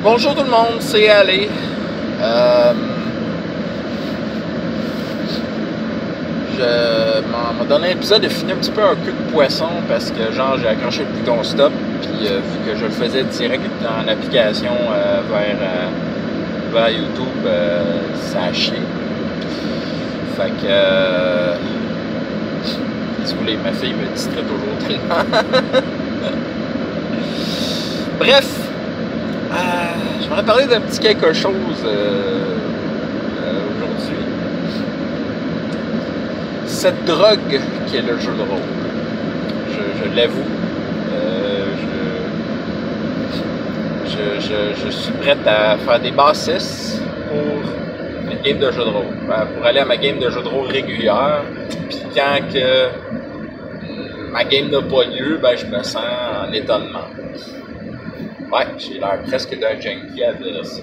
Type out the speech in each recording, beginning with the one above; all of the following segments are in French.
Bonjour tout le monde, c'est Ali. Mon dernier épisode a fini un petit peu un cul de poisson parce que genre j'ai accroché le bouton stop puis vu que je le faisais direct dans l'application vers YouTube, ça a chié. Fait que si vous voulez, ma fille me distrait toujours tellement. Bref, j'aimerais parler d'un petit quelque chose aujourd'hui. Cette drogue qui est le jeu de rôle. Je l'avoue. Je suis prêt à faire des bassesses pour une game de jeu de rôle. Pour aller à ma game de jeu de rôle régulière. Puis quand que ma game n'a pas lieu, ben je me sens en étonnement. Ouais, j'ai l'air presque d'un junkie à dire ça.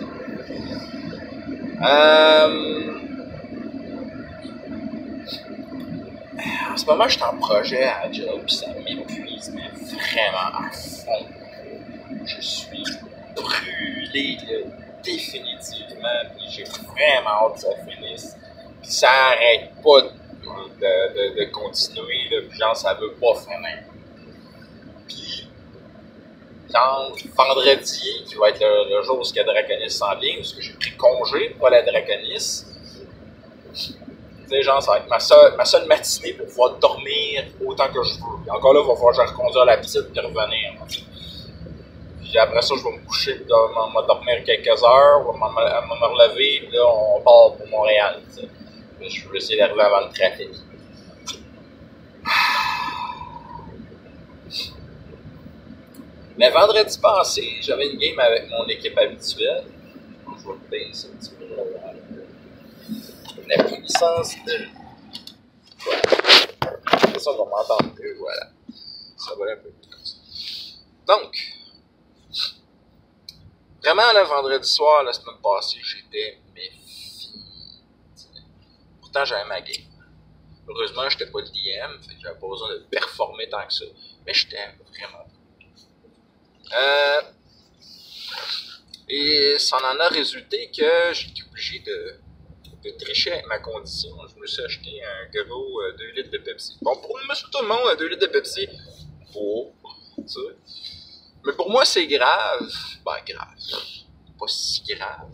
En ce moment, je suis en projet à la job, puis ça m'épuise, mais vraiment à fond. Je suis brûlé, là, définitivement, puis j'ai vraiment hâte que ça finisse. Puis ça arrête pas de continuer, là, puis genre, ça veut pas finir. Puis, genre, vendredi, qui va être le jour où Draconis s'en vient, parce que j'ai pris congé pour aller à Draconis. Tu sais, genre, ça va être ma seule matinée pour pouvoir dormir autant que je veux. Et encore là, il va falloir que je reconduire la petite et revenir. Puis après ça, je vais me coucher, je vais dormir quelques heures, je vais me relever, puis là, on part pour Montréal. T'sais. Je veux essayer d'arriver avant le trafic. Mais vendredi passé, j'avais une game avec mon équipe habituelle. Je vais le baisser un petit peu. La puissance de... Voilà. Ça, on va m'entendre mieux, voilà. Ça va un peu plus comme ça. Donc, vraiment, le vendredi soir, la semaine passée, j'étais fini. Pourtant, j'avais ma game. Heureusement, j'étais pas le DM, fait que j'avais pas besoin de performer tant que ça. Mais j'étais vraiment et ça en a résulté que j'étais obligé de tricher avec ma condition. Je me suis acheté un gros 2 litres de Pepsi. Bon, pour monsieur tout le monde, 2 litres de Pepsi, pour ça. Mais pour moi, c'est grave. Ben, grave. Pas si grave.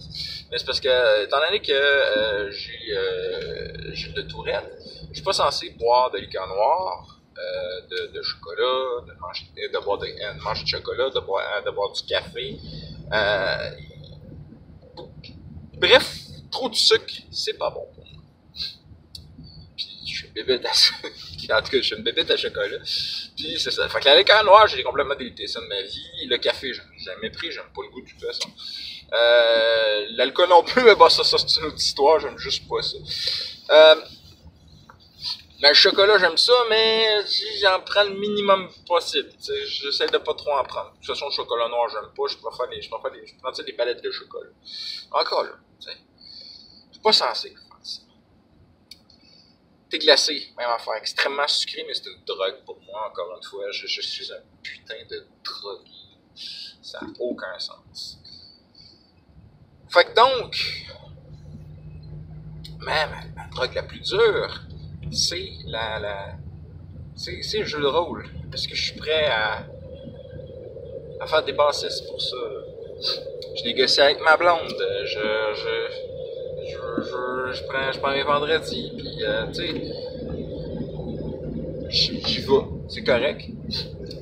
Mais c'est parce que, étant donné que j'ai le Tourette, je suis pas censé boire de liqueur noire, de chocolat, de manger de chocolat, de boire du café. Bref, trop de sucre, c'est pas bon pour moi. Puis je suis une bébête en tout cas, je suis une bébête à chocolat. Puis c'est ça. Fait que la liqueur noire, j'ai complètement délité ça de ma vie. Le café, j'en ai jamais pris, j'aime pas le goût de toute façon. L'alcool non plus, mais bon, ça c'est une autre histoire, j'aime juste pas ça. Mais le chocolat, j'aime ça, mais j'en prends le minimum possible. J'essaie de pas trop en prendre. De toute façon, le chocolat noir, j'aime pas. Je prends des palettes de chocolat. Encore là, tu sais. Je suis pas censé faire ça. Thé glacé, même affaire. Extrêmement sucré, mais c'est une drogue pour moi, encore une fois. Je suis un putain de drogué. Ça n'a aucun sens. Fait que donc, même la drogue la plus dure, c'est c'est le jeu de rôle. Parce que je suis prêt à faire des bassesses pour ça. Je négocie avec ma blonde. Je prends mes vendredis. Puis, tu sais, j'y vais. C'est correct.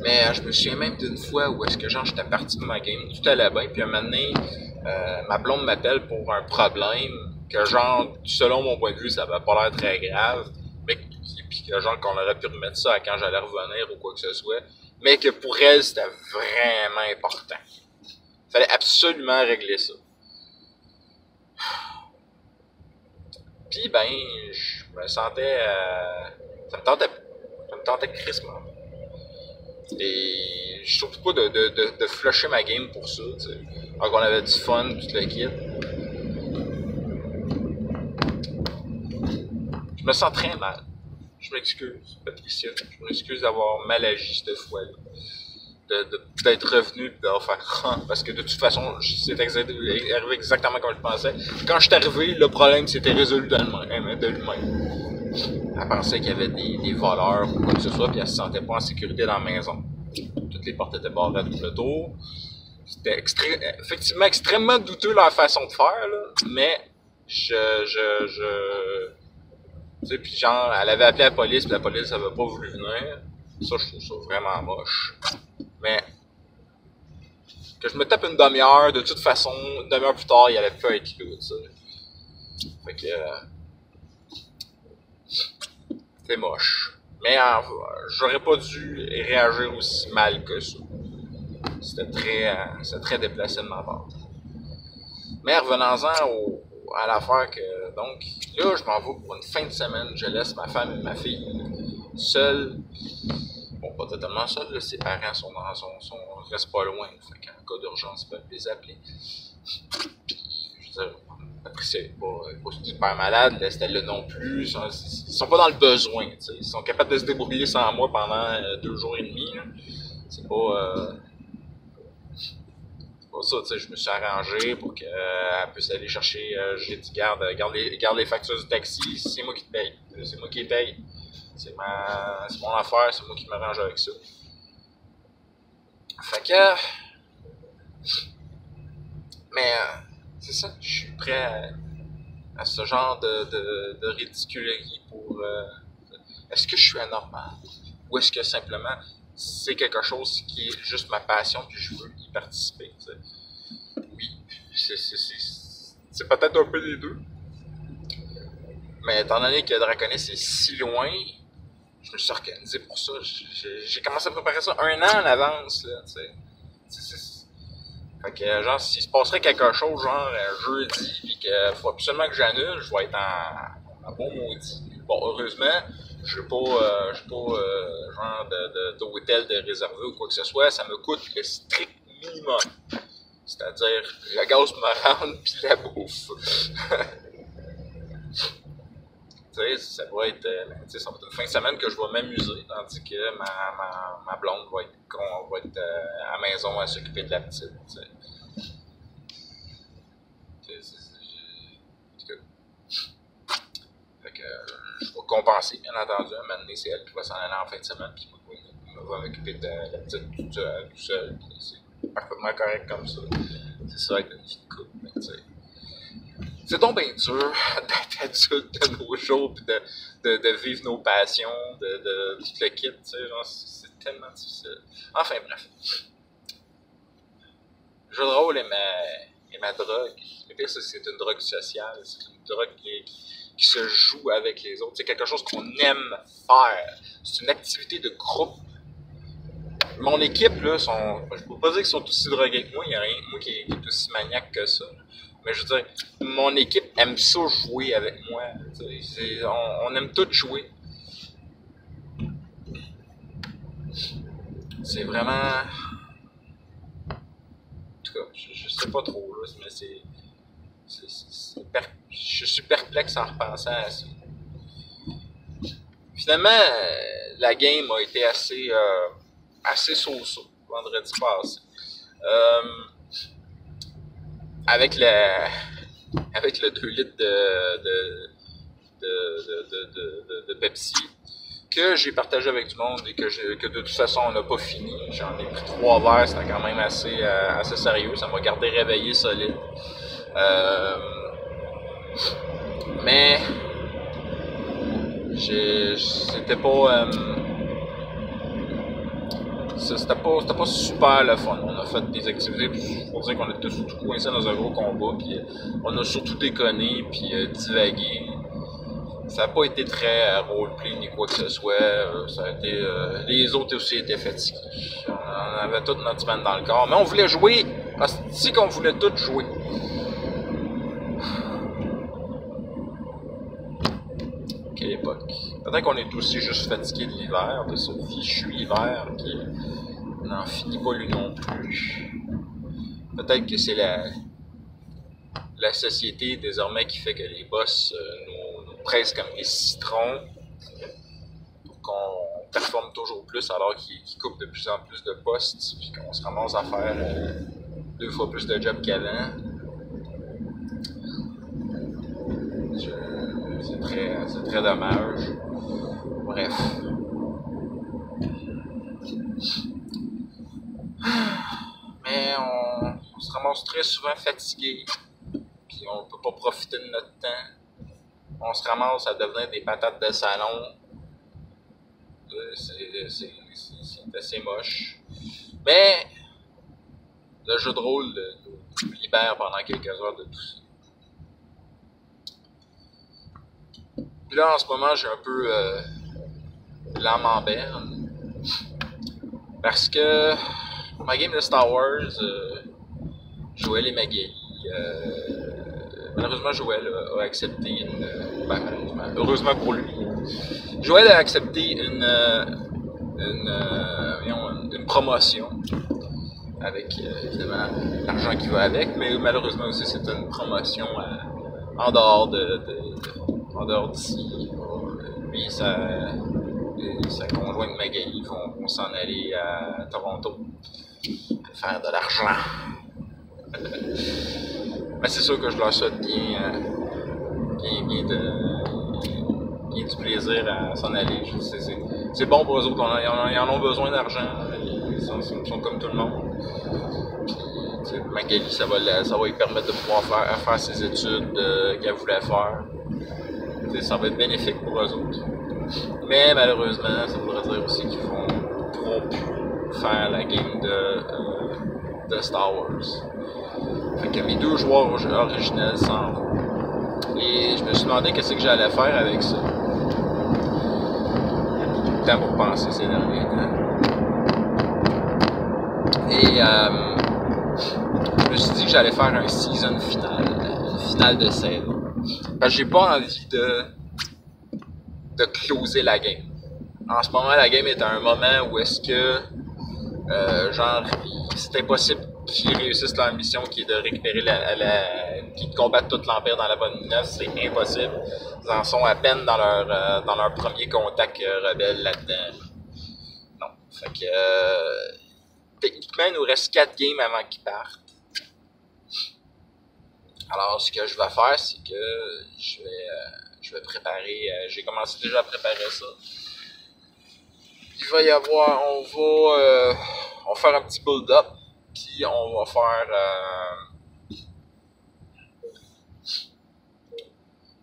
Mais je me souviens même d'une fois où est-ce que genre j'étais parti de ma game, tout allait bien. Puis un moment donné, ma blonde m'appelle pour un problème que genre, selon mon point de vue, ça avait pas l'air très grave. Mais puis que genre qu'on aurait pu remettre ça à quand j'allais revenir ou quoi que ce soit, mais que pour elle c'était vraiment important. Fallait absolument régler ça. Puis ben, je me sentais, ça me tentait crissement. Et je suis surtout pas de flusher ma game pour ça, tu sais. Alors qu'on avait du fun, tout le kit. Je me sens très mal. Je m'excuse, Patricia. Je m'excuse d'avoir mal agi cette fois-là. d'être revenu et de faire parce que de toute façon, c'est arrivé exactement comme je pensais. Quand je suis arrivé, le problème s'était résolu de lui-même. Elle pensait qu'il y avait des voleurs ou quoi que ce soit, puis elle se sentait pas en sécurité dans la maison. Toutes les portes étaient barrées à double tour. C'était effectivement extrêmement douteux leur façon de faire, là, mais tu sais, puis genre, elle avait appelé la police, puis la police avait pas voulu venir. Ça, je trouve ça vraiment moche. Mais que je me tape une demi-heure, de toute façon, une demi-heure plus tard, il allait plus être là, tu sais. Fait que c'est moche. Mais j'aurais pas dû réagir aussi mal que ça. C'était très déplacé de ma part. Mais revenons-en à l'affaire que, donc, là, je m'en vais pour une fin de semaine. Je laisse ma femme et ma fille seules. Bon, pas totalement seules, ses parents restent pas loin. Fait qu'en cas d'urgence, ils peuvent les appeler. Puis, je veux dire, Patricia n'est pas super malade, Estelle non plus. Ils sont pas dans le besoin, t'sais. Ils sont capables de se débrouiller sans moi pendant 2 jours et demi. Là. C'est pas ça, tu sais, je me suis arrangé pour qu'elle puisse aller chercher. J'ai dit, garde les factures du taxi, c'est moi qui te paye. C'est moi qui les paye. C'est mon affaire, c'est moi qui m'arrange avec ça. Fait que. Mais, c'est ça, je suis prêt à ce genre de ridiculerie pour. Est-ce que je suis anormal? Ou est-ce que simplement c'est quelque chose qui est juste ma passion puis je veux y participer, tu sais? Oui, c'est peut-être un peu des deux. Mais étant donné que Draconis est si loin, je me suis organisé pour ça. J'ai commencé à préparer ça 1 an en avance, là, tu sais. Fait que, genre, s'il se passerait quelque chose, genre, jeudi, pis qu'il faut absolument que j'annule, je vais être en bon maudit. Bon, heureusement, j'ai pas genre d'hôtel de réservé ou quoi que ce soit. Ça me coûte le strict minimum. C'est-à-dire, le gaz me rende pis la bouffe. Tu sais, ça va être une fin de semaine que je vais m'amuser, tandis que ma blonde va être à la maison à s'occuper de la petite. Tu sais. Fait que je vais compenser, bien entendu. À un moment donné, c'est elle qui va s'en aller en fin de semaine, puis moi, va m'occuper de la petite tout seul. C'est parfaitement correct comme ça. C'est ça avec une vie de couple, mais tu sais. C'est donc bien dur d'être adulte de nos jours pis de vivre nos passions, de tout le kit, tu sais, genre, c'est tellement difficile. Enfin bref. Le jeu de rôle est ma drogue. Le pire, c'est une drogue sociale, c'est une drogue qui se joue avec les autres. C'est quelque chose qu'on aime faire. C'est une activité de groupe. Mon équipe, là, je peux pas dire qu'ils sont aussi drogués que moi, il y a rien de moi qui est aussi maniaque que ça. Mais je veux dire, mon équipe aime ça jouer avec moi. On aime tout jouer. C'est vraiment. En tout cas, je sais pas trop, là, mais je suis perplexe en repensant à ça. Finalement, la game a été assez so-so vendredi passé. Avec le 2 litres de Pepsi que j'ai partagé avec du monde et que de toute façon on n'a pas fini. J'en ai pris 3 verres, c'était quand même assez sérieux. Ça m'a gardé réveillé solide. Mais c'était pas c'était pas super le fun. On a fait des activités, pour dire qu'on était surtout coincés dans un gros combat, puis on a surtout déconné, puis divagué. Ça n'a pas été très roleplay ni quoi que ce soit. Ça a été, les autres aussi étaient fatigués. On avait toute notre semaine dans le corps, mais on voulait jouer. C'est qu'on voulait tous jouer. Quelle époque. Peut-être qu'on est aussi juste fatigué de l'hiver, de ce fichu hiver qui n'en finit pas lui non plus. Peut-être que c'est la société désormais qui fait que les boss nous pressent comme des citrons pour performe toujours plus alors qu'il coupe de plus en plus de postes, puis qu'on se ramasse à faire 2 fois plus de job qu'avant. C'est très dommage. Bref. Mais on se ramasse très souvent fatigué, puis on peut pas profiter de notre temps. On se ramasse à devenir des patates de salon. C'est assez moche. Mais le jeu de rôle nous libère pendant quelques heures de tout ça. Puis là, en ce moment, j'ai un peu l'âme en berne. Parce que ma game de Star Wars, Joël et Magali, malheureusement, Joël a accepté heureusement pour lui, Joël a accepté une promotion avec évidemment l'argent qui va avec, mais malheureusement aussi c'est une promotion en dehors d'ici. Lui et sa conjointe Magali vont s'en aller à Toronto faire de l'argent. Mais c'est sûr que je leur souhaite bien du plaisir à s'en aller. C'est bon pour eux autres, ils en ont besoin d'argent. Ils sont comme tout le monde. Puis, Magali, ça va lui permettre de pouvoir faire ses études qu'elle voulait faire. Ça va être bénéfique pour eux autres. Mais malheureusement, ça voudrait dire aussi qu'ils pourront plus faire la game de Star Wars. Fait que mes 2 joueurs originels s'en vont. Et je me suis demandé qu'est-ce que j'allais faire avec ça. J'ai beaucoup de temps pour penser ces derniers temps. Et je me suis dit que j'allais faire un season final, une finale de saison. Parce que j'ai pas envie de closer la game. En ce moment, la game est à un moment où est-ce que c'est impossible qu'ils réussissent leur mission qui est de récupérer qui de combattre tout l'Empire dans la bonne neuf, c'est impossible. Ils en sont à peine dans leur premier contact rebelle là-dedans. Non. Fait que techniquement, il nous reste 4 games avant qu'ils partent. Alors, ce que je vais faire, c'est que je vais préparer, j'ai commencé déjà à préparer ça. Il va y avoir, on va faire un petit build-up, puis on va faire,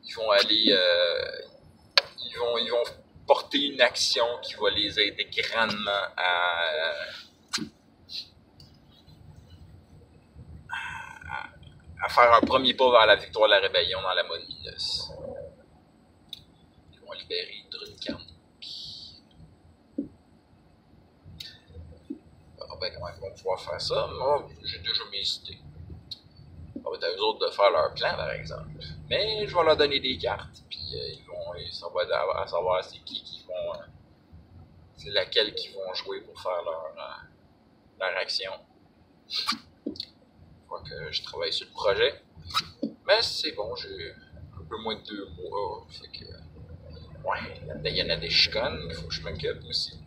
ils vont aller, ils vont porter une action qui va les aider grandement à faire un premier pas vers la victoire de la rébellion dans la mode Minos. Ils vont libérer Drunkarn. Ben, comment ils vont pouvoir faire ça? Moi, j'ai déjà mes idées. Ça va être à eux autres de faire leur plan, par exemple. Mais je vais leur donner des cartes, puis ça va à savoir c'est qui vont... c'est laquelle qui vont jouer pour faire leur action. Je vois que je travaille sur le projet. Mais c'est bon, j'ai un peu moins de 2 mois. Fait que... ouais, il y en a des chicanes, il faut que je m'occupe aussi.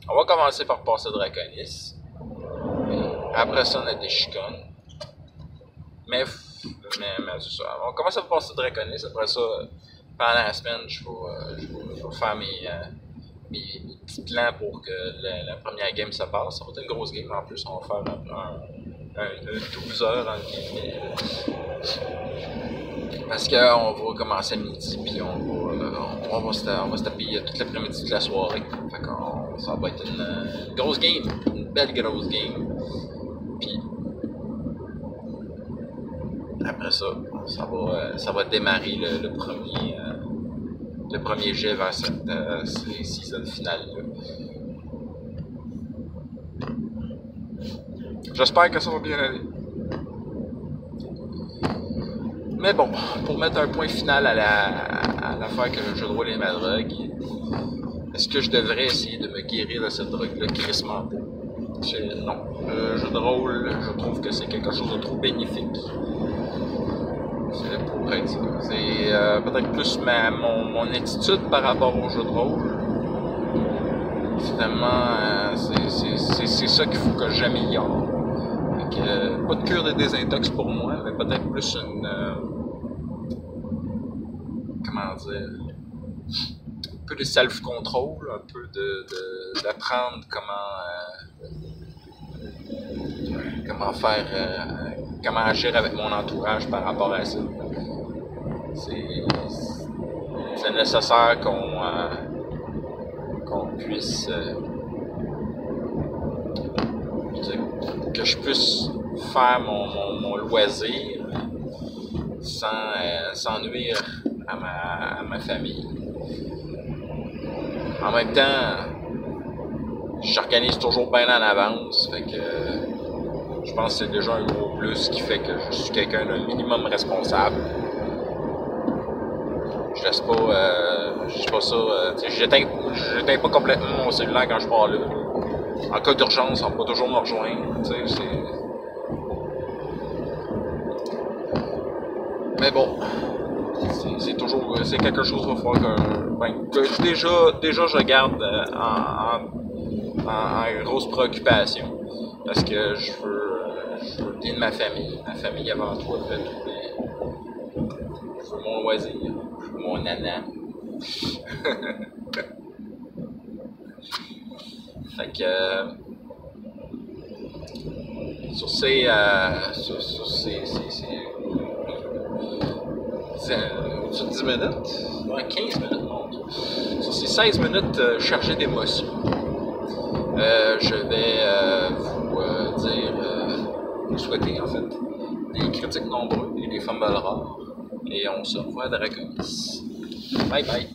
On va commencer par passer Draconis. Après ça, on a des chicanes. Mais c'est ça. On commence à passer Draconis. Après ça, pendant la semaine, je vais faire mes petits plans pour que la première game se passe. Ça va être une grosse game en plus. On va faire un 12 heures en guillemets. Parce qu'on va commencer à midi, puis on va se taper toute l'après-midi de la soirée. Fait que ça va être une grosse game, une belle grosse game. Puis après ça, ça va démarrer le premier jet vers cette season finale là. J'espère que ça va bien aller. Mais bon, pour mettre un point final à l'affaire que je dois les ma drogue, est-ce que je devrais essayer de me guérir de cette drogue-là crissement? Non. Le jeu de rôle, je trouve que c'est quelque chose de trop bénéfique. C'est pourrait être ça. C'est peut-être plus mon attitude par rapport au jeu de rôle. Finalement, c'est ça qu'il faut que j'améliore. Pas de cure de désintox pour moi, mais peut-être plus une... comment dire... un peu de self-control, un peu d'apprendre comment faire... comment agir avec mon entourage par rapport à ça. C'est nécessaire qu'on puisse... que je puisse faire mon loisir sans nuire à ma famille. En même temps, j'organise toujours bien en avance, fait que je pense que c'est déjà un gros plus qui fait que je suis quelqu'un d'un minimum responsable. Je laisse pas ça, j'éteins pas complètement mon cellulaire quand je pars là. En cas d'urgence, on peut toujours me rejoindre, mais bon, c'est quelque chose qu'il va falloir que déjà je garde en grosse préoccupation. Parce que je veux bien de ma famille avant tout, après tout, mais je veux mon loisir, je veux mon nana. Fait que sur ces 10 minutes, ouais, 15 minutes, mon Dieu. Sur ces 16 minutes chargées d'émotions, je vais vous souhaiter en fait des critiques nombreux et des fumbles rares. Et on se revoit à Draconis. Bye bye!